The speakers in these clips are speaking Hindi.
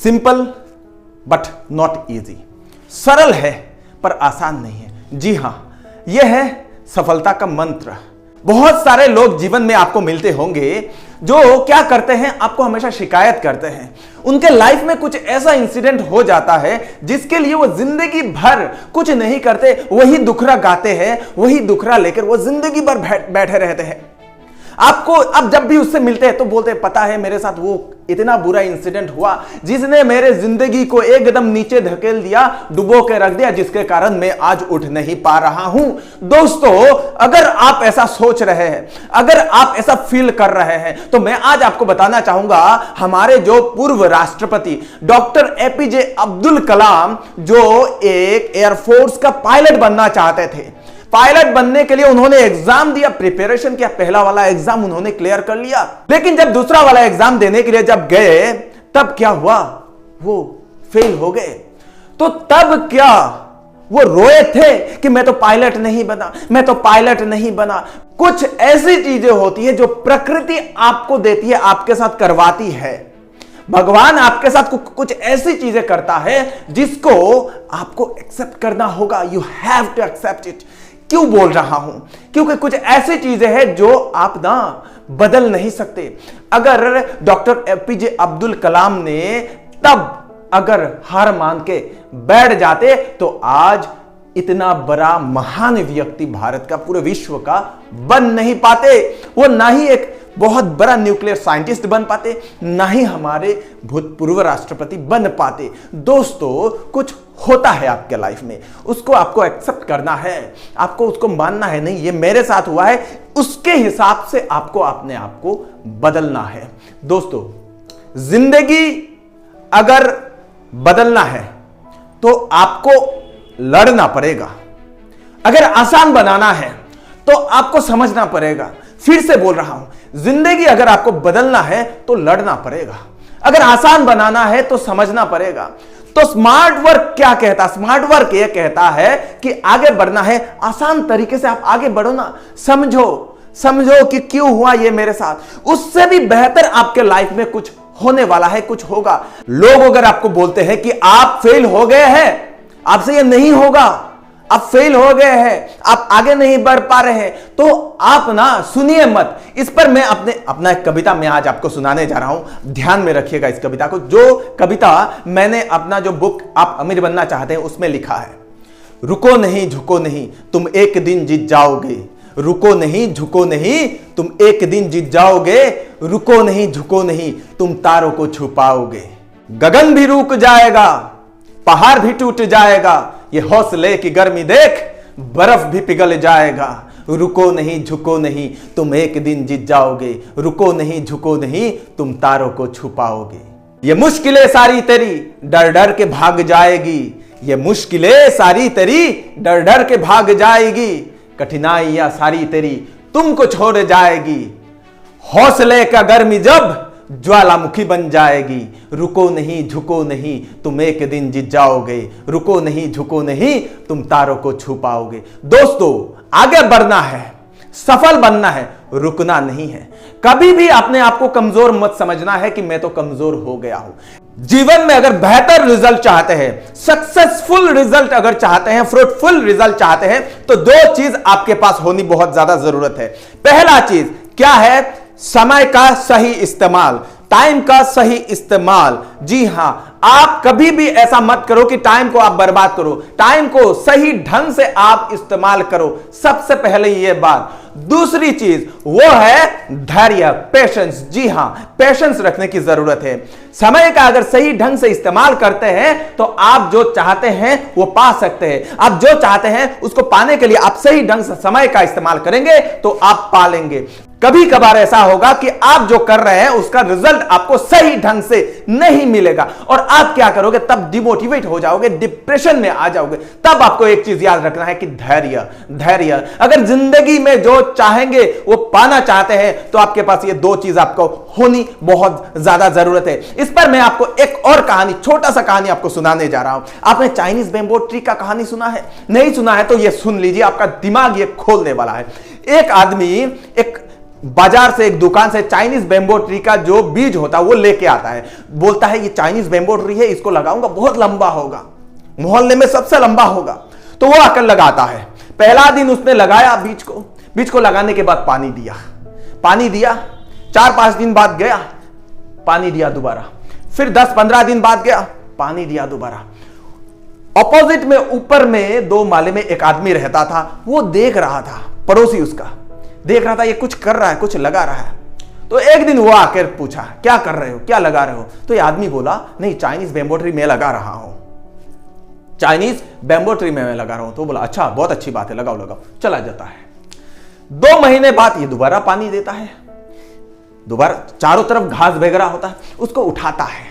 Simple but not easy. सरल है पर आसान नहीं है। जी हां, यह है सफलता का मंत्र। बहुत सारे लोग जीवन में आपको मिलते होंगे जो क्या करते हैं, आपको हमेशा शिकायत करते हैं। उनके लाइफ में कुछ ऐसा इंसिडेंट हो जाता है जिसके लिए वो जिंदगी भर कुछ नहीं करते, वही दुखड़ा गाते हैं, वही दुखड़ा लेकर वो जिंदगी भर बैठे रहते हैं। आपको अब जब भी उससे मिलते हैं तो बोलते हैं, पता है मेरे साथ वो इतना बुरा इंसिडेंट हुआ जिसने मेरे जिंदगी को एकदम नीचे धकेल दिया, डुबो के रख दिया, जिसके कारण मैं आज उठ नहीं पा रहा हूं। दोस्तों, अगर आप ऐसा सोच रहे हैं, अगर आप ऐसा फील कर रहे हैं, तो मैं आज आपको बताना चाहूंगा, हमारे जो पूर्व राष्ट्रपति डॉक्टर एपीजे अब्दुल कलाम, जो एक एयरफोर्स का पायलट बनना चाहते थे, पायलट बनने के लिए उन्होंने एग्जाम दिया, प्रिपरेशन किया, पहला वाला एग्जाम उन्होंने क्लियर कर लिया, लेकिन जब दूसरा वाला एग्जाम देने के लिए जब गए, तब क्या हुआ, वो फेल हो गए। तो तब क्या वो रोए थे कि मैं तो पायलट नहीं बना, मैं तो पायलट नहीं बना। कुछ ऐसी चीजें होती है जो प्रकृति आपको देती है, आपके साथ करवाती है। भगवान आपके साथ कुछ ऐसी चीजें करता है जिसको आपको एक्सेप्ट करना होगा। You have to accept it. क्यों बोल रहा हूं? क्योंकि कुछ ऐसी चीजें हैं जो आप ना बदल नहीं सकते। अगर डॉक्टर एपीजे अब्दुल कलाम ने तब अगर हार मान के बैठ जाते तो आज इतना बड़ा महान व्यक्ति भारत का, पूरे विश्व का बन नहीं पाते। वो ना ही एक बहुत बड़ा न्यूक्लियर साइंटिस्ट बन पाते, ना ही हमारे भूतपूर्व राष्ट्रपति बन पाते। दोस्तों, कुछ होता है आपके लाइफ में, उसको आपको एक्सेप्ट करना है, आपको उसको मानना है। नहीं, ये मेरे साथ हुआ है, उसके हिसाब से आपको अपने आप को बदलना है। दोस्तों, जिंदगी अगर बदलना है तो आपको लड़ना पड़ेगा। अगर आसान बनाना है तो आपको समझना पड़ेगा। फिर से बोल रहा हूं, जिंदगी अगर आपको बदलना है तो लड़ना पड़ेगा। अगर आसान बनाना है तो समझना पड़ेगा। तो स्मार्ट वर्क क्या कहता है? स्मार्ट वर्क यह कहता है कि आगे बढ़ना है, आसान तरीके से आप आगे बढ़ो ना, समझो कि क्यों हुआ ये मेरे साथ। उससे भी बेहतर आपके लाइफ में कुछ होने वाला है, कुछ होगा। लोग अगर आपको बोलते हैं कि आप फेल हो गए हैं, आपसे ये नहीं होगा, आप फेल हो गए हैं, आप आगे नहीं बढ़ पा रहे हैं, तो आप ना सुनिए मत। इस पर मैं अपना एक कविता मैं आज आपको सुनाने जा रहा हूं। ध्यान में रखिएगा इस कविता को, जो कविता मैंने अपना जो बुक आप अमीर बनना चाहते हैं उसमें लिखा है। रुको नहीं, झुको नहीं, तुम एक दिन जीत जाओगे। रुको नहीं, झुको नहीं, तुम एक दिन जीत जाओगे। रुको नहीं, झुको नहीं, तुम तारों को छुपाओगे। गगन भी रुक जाएगा, पहाड़ भी टूट जाएगा, ये हौसले की गर्मी देख बर्फ भी पिघल जाएगा। रुको नहीं, झुको नहीं, तुम एक दिन जीत जाओगे। रुको नहीं, झुको नहीं, तुम तारों को छुपाओगे। ये मुश्किलें सारी तेरी डर डर के भाग जाएगी। ये मुश्किलें सारी तेरी डर डर के भाग जाएगी। कठिनाइयां सारी तेरी तुमको छोड़ जाएगी। हौसले का गर्मी जब ज्वालामुखी बन जाएगी। रुको नहीं, झुको नहीं, तुम एक दिन जीत जाओगे। रुको नहीं, झुको नहीं, तुम तारों को छू पाओगे। दोस्तों, आगे बढ़ना है, सफल बनना है, रुकना नहीं है। कभी भी अपने आप को कमजोर मत समझना है कि मैं तो कमजोर हो गया हूं। जीवन में अगर बेहतर रिजल्ट चाहते हैं, सक्सेसफुल रिजल्ट अगर चाहते हैं, फ्रूटफुल रिजल्ट चाहते हैं, तो दो चीज आपके पास होनी बहुत ज्यादा जरूरत है। पहला चीज क्या है? समय का सही इस्तेमाल, टाइम का सही इस्तेमाल। जी हां, आप कभी भी ऐसा मत करो कि टाइम को आप बर्बाद करो। टाइम को सही ढंग से आप इस्तेमाल करो, सबसे पहले ये बात। दूसरी चीज वो है धैर्य, पेशेंस। जी हां, पेशेंस रखने की जरूरत है। समय का अगर सही ढंग से इस्तेमाल करते हैं तो आप जो चाहते हैं वो पा सकते हैं। आप जो चाहते हैं उसको पाने के लिए आप सही ढंग से समय का इस्तेमाल करेंगे तो आप पा लेंगे। कभी कभार ऐसा होगा कि आप जो कर रहे हैं उसका रिजल्ट आपको सही ढंग से नहीं मिलेगा और आप क्या करोगे? तब डिमोटिवेट हो जाओगे, डिप्रेशन में आ जाओगे। तब आपको एक चीज याद रखना है कि धैर्य। अगर जिंदगी में जो चाहेंगे वो पाना चाहते हैं तो आपके पास ये दो चीज आपको होनी बहुत ज्यादा जरूरत है। इस पर मैं आपको एक और कहानी, छोटा सा कहानी आपको सुनाने जा रहा हूं। आपने चाइनीज बैम्बू ट्री का कहानी सुना है? नहीं सुना है तो ये सुन लीजिए, आपका दिमाग ये खोलने वाला है। एक आदमी एक बाजार से, एक दुकान से चाइनीज बैम्बो ट्री का जो बीज होता है वो लेके आता है। बोलता है ये चाइनीज बैम्बो ट्री है, इसको लगाऊंगा, बहुत लंबा होगा, मोहल्ले में सबसे लंबा होगा। तो वो आकर लगाता है। पहला दिन उसने लगाया बीज को लगाने के बाद पानी दिया 4-5 दिन बाद गया, पानी दिया दोबारा, फिर 10-15 दिन बाद गया, पानी दिया दोबारा। ऑपोजिट में ऊपर में 2 माले में एक आदमी रहता था, वो देख रहा था, पड़ोसी उसका देख रहा था ये कुछ कर रहा है, कुछ लगा रहा है। तो एक दिन वो आकर पूछा क्या कर रहे हो, क्या लगा रहे हो? तो ये आदमी बोला नहीं चाइनीज बैम्बो ट्री में लगा रहा हूं, चाइनीज बैम्बो ट्री में मैं लगा रहा हूं। तो बोला अच्छा बहुत अच्छी बात है, लगाओ। चला जाता है। 2 महीने बाद ये दोबारा पानी देता है, दोबारा चारों तरफ घास वगैरह होता है, उसको उठाता है।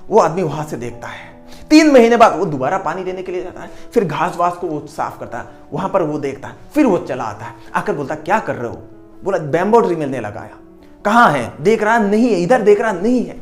वो आदमी वहां से देखता है। 3 महीने बाद वो दोबारा पानी देने के लिए जाता है, फिर घास वास को वो साफ करता है, वहां पर वो देखता है, फिर वो चला आता है, आकर बोलता क्या कर रहे हो? बोला बैम्बो ट्री मैंने लगाया। कहां है? देख रहा नहीं है, इधर देख रहा नहीं है।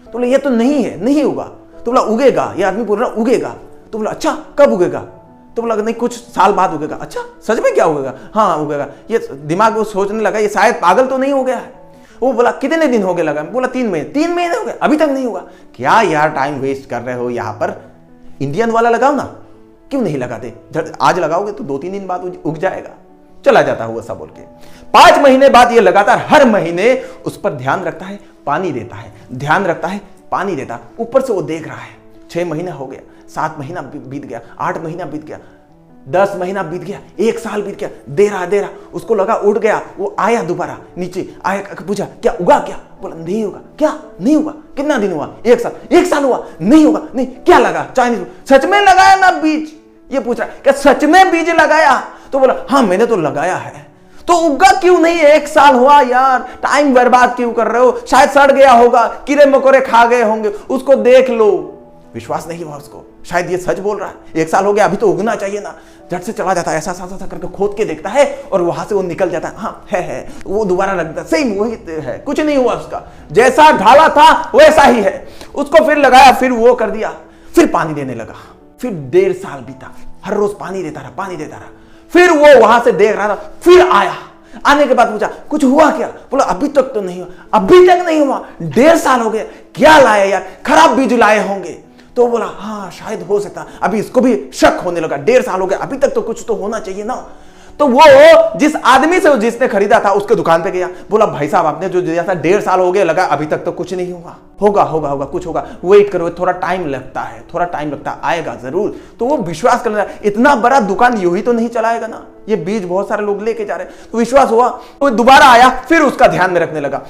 तो बोला ये तो नहीं है, नहीं होगा। तो बोला उगेगा। ये आदमी बोल रहा उगेगा। तो बोला अच्छा कब उगेगा? तो बोला नहीं कुछ साल बाद उगेगा। अच्छा सच में क्या उगेगा? हाँ उगेगा। ये दिमाग में सोचने लगा ये शायद पागल तो नहीं हो गया है। वो बोला कितने दिन हो गए लगा? बोला 3 महीने। 3 महीने हो गए अभी तक नहीं हुआ। क्या यार टाइम वेस्ट कर रहे हो, यहां पर इंडियन वाला लगाओ ना, क्यों नहीं लगाते? आज लगाओगे तो 2-3 दिन बाद उग जाएगा। चला जाता है वो सब बोल के। 5 महीने बाद ये लगातार हर महीने उस पर ध्यान रखता है, पानी देता है, ध्यान रखता है, पानी देता है। ऊपर से वो देख रहा है। 6 महीना हो गया, 7 महीना बीत गया, 8 महीना बीत गया, 10 महीना बीत गया, 1 साल बीत गया, दे रहा उसको लगा उड़ गया। वो आया दोबारा नीचे आया, पूछा क्या उगा? क्या? बोला नहीं होगा। क्या नहीं होगा? कितना दिन हुआ? 1 साल हुआ, नहीं होगा। नहीं क्या लगा? चाइनीज। सच में लगाया ना बीज? ये पूछ रहा क्या सच में बीज लगाया? तो बोला हाँ मैंने तो लगाया है। तो उगा क्यों नहीं? 1 साल हुआ यार, टाइम बर्बाद क्यों कर रहे हो? शायद सड़ गया होगा, कीड़े मकोड़े खा गए होंगे, उसको देख लो। विश्वास नहीं हुआ उसको, शायद ये सच बोल रहा है। 1 साल हो गया, अभी तो उगना चाहिए ना। झट से चला जाता है, ऐसा करके खोद के देखता है और वहां से वो निकल जाता है। हाँ है वो दोबारा लगता है, सही वही है, कुछ नहीं हुआ उसका, जैसा ढाला था वैसा ही है। उसको फिर लगाया, फिर वो कर दिया, फिर पानी देने लगा। फिर 1.5 साल बीता, हर रोज पानी देता रहा। फिर वो वहां से देख रहा था, फिर आया। आने के बाद पूछा कुछ हुआ क्या? बोला अभी तक तो नहीं हुआ। अभी तक नहीं हुआ? 1.5 साल हो गया। क्या लाया यार? खराब बीज लाए होंगे। तो बोला हाँ शायद हो सकता। अभी इसको भी शक होने लगा, 1.5 साल हो गया, अभी तक तो कुछ तो होना चाहिए ना। तो वो जिस आदमी से जिसने खरीदा था उसके दुकान पे गया। बोला भाई साहब आपने जो दिया था 1.5 साल हो गया, लगा अभी तक तो कुछ नहीं हुआ। होगा कुछ होगा, वेट करो, थोड़ा टाइम लगता है, आएगा जरूर। तो वो विश्वास करने लगा, इतना बड़ा दुकान यूं ही तो नहीं चलाएगा ना, ये बीज बहुत सारे लोग लेके जा रहे हैं। तो विश्वास हुआ, तो दोबारा आया, फिर उसका ध्यान में रखने लगा।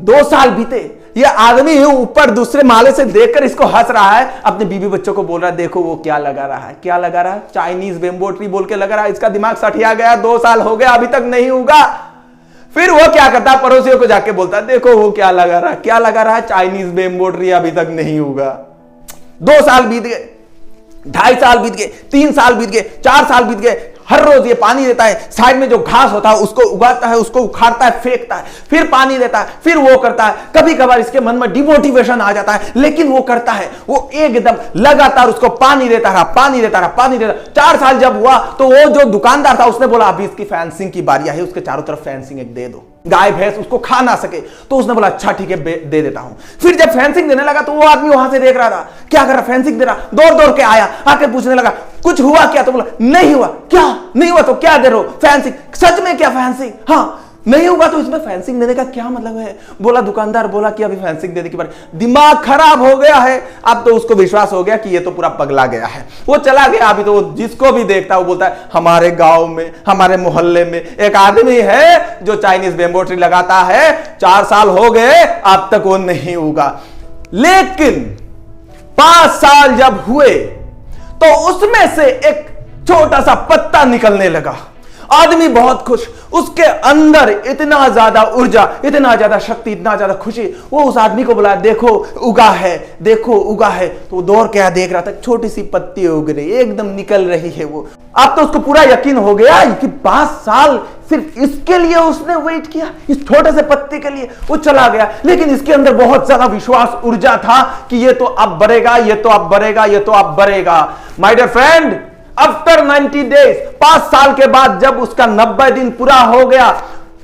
2 साल बीते, ये आदमी ऊपर दूसरे माले से देखकर इसको हंस रहा है, अपने बीवी बच्चों को बोल रहा है देखो वो क्या लगा रहा है, चाइनीज बैम्बो ट्री बोल के लगा रहा है। इसका दिमाग सठिया गया, 2 साल हो गया अभी तक नहीं होगा। फिर वो क्या करता है, पड़ोसियों को जाके बोलता है देखो वो क्या लगा रहा है, चाइनीज बैम्बो ट्री अभी तक नहीं होगा। 2 साल बीत गए, 2.5 साल बीत गए, 3 साल बीत गए, 4 साल बीत गए। हर रोज ये पानी देता है, साइड में जो घास होता है उसको उगाता है, उसको उखाड़ता है, फेंकता है, फिर पानी देता है, फिर वो करता है। कभी कभार इसके मन में डिमोटिवेशन आ जाता है, लेकिन वो करता है, वो एकदम लगातार उसको पानी देता रहा। 4 साल जब हुआ तो वो जो दुकानदार था उसने बोला अभी इसकी फेंसिंग की बारी है, उसके चारों तरफ फेंसिंग एक दे दो, गाय भैंस उसको खा ना सके। तो उसने बोला अच्छा ठीक है दे देता हूं। फिर जब फेंसिंग देने लगा तो वो आदमी वहां से देख रहा था, क्या कर रहा, फेंसिंग दे रहा, दौड़ के आया, आके पूछने लगा कुछ हुआ क्या? तो बोला नहीं हुआ। क्या नहीं हुआ? तो क्या दे रहे हो? फेंसिंग। सच में क्या फेंसिंग? हाँ नहीं हुआ तो इसमें फेंसिंग देने का क्या मतलब है? बोला दुकानदार बोला कि अभी फेंसिंग देने की बारी। दिमाग खराब हो गया है। अब तो उसको विश्वास हो गया कि ये तो पूरा पगला गया है। वो चला गया। अभी तो जिसको भी देखता है वो बोलता है हमारे गांव में, हमारे मोहल्ले में एक आदमी है जो चाइनीज बैम्बो ट्री लगाता है, 4 साल हो गए अब तक वो नहीं होगा। लेकिन 5 साल जब हुए तो उसमें से एक छोटा सा पत्ता निकलने लगा। आदमी बहुत खुश, उसके अंदर इतना ज्यादा ऊर्जा, इतना ज्यादा शक्ति, इतना ज्यादा खुशी। वो उस आदमी को बोला देखो उगा है। तो वो दौड़ के देख रहा था, छोटी सी पत्ती उग रही, एकदम निकल रही है वो। अब तो उसको पूरा यकीन हो गया कि 5 साल सिर्फ इसके लिए उसने वेट किया, इस छोटे से पत्ते के लिए। वो चला गया, लेकिन इसके अंदर बहुत ज्यादा विश्वास, ऊर्जा था कि ये तो अब बढ़ेगा, my dear friend. After 90 days, 5 साल के बाद जब उसका 90 दिन पूरा हो गया,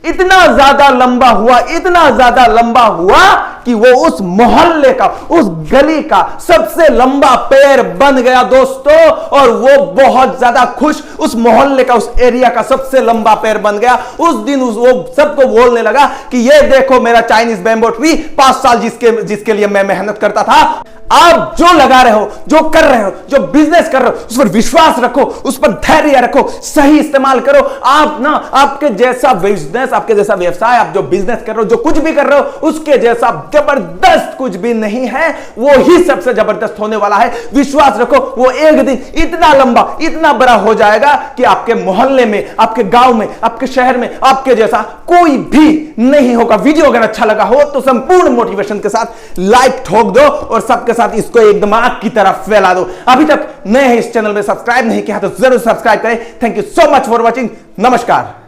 इतना ज्यादा लंबा हुआ, इतना ज्यादा लंबा हुआ कि वो उस मोहल्ले का, उस गली का सबसे लंबा पेड़ बन गया दोस्तों। और वो बहुत ज्यादा खुश, उस मोहल्ले का, उस एरिया का सबसे लंबा पेड़ बन गया। उस दिन वो सबको बोलने लगा कि ये देखो मेरा चाइनीज बैम्बू ट्री, 5 साल जिसके लिए मैं मेहनत करता था। आप जो लगा रहे हो, जो कर रहे हो, जो बिजनेस कर रहे हो, उस पर विश्वास रखो, उस पर धैर्य रखो, सही इस्तेमाल करो। आप ना, आपके जैसा बिजनेस, आपके जैसा व्यवसाय, आप जो बिजनेस कर रहे हो, जो कुछ भी कर रहे हो, उसके जैसा जबरदस्त कुछ भी नहीं है। वो ही सबसे जबरदस्त होने वाला है। विश्वास रखो, वो एक दिन इतना लंबा, इतना बड़ा हो जाएगा कि आपके मोहल्ले में, आपके गांव में, आपके शहर में आपके जैसा कोई भी नहीं होगा। वीडियो अगर अच्छा लगा हो तो संपूर्ण मोटिवेशन के साथ लाइक ठोक दो और सबके साथ इसको एकदम आग की तरफ फैला दो। अभी तक नए हैं इस चैनल में, सब्सक्राइब नहीं किया तो जरूर सब्सक्राइब करें। Thank you so much for watching. नमस्कार।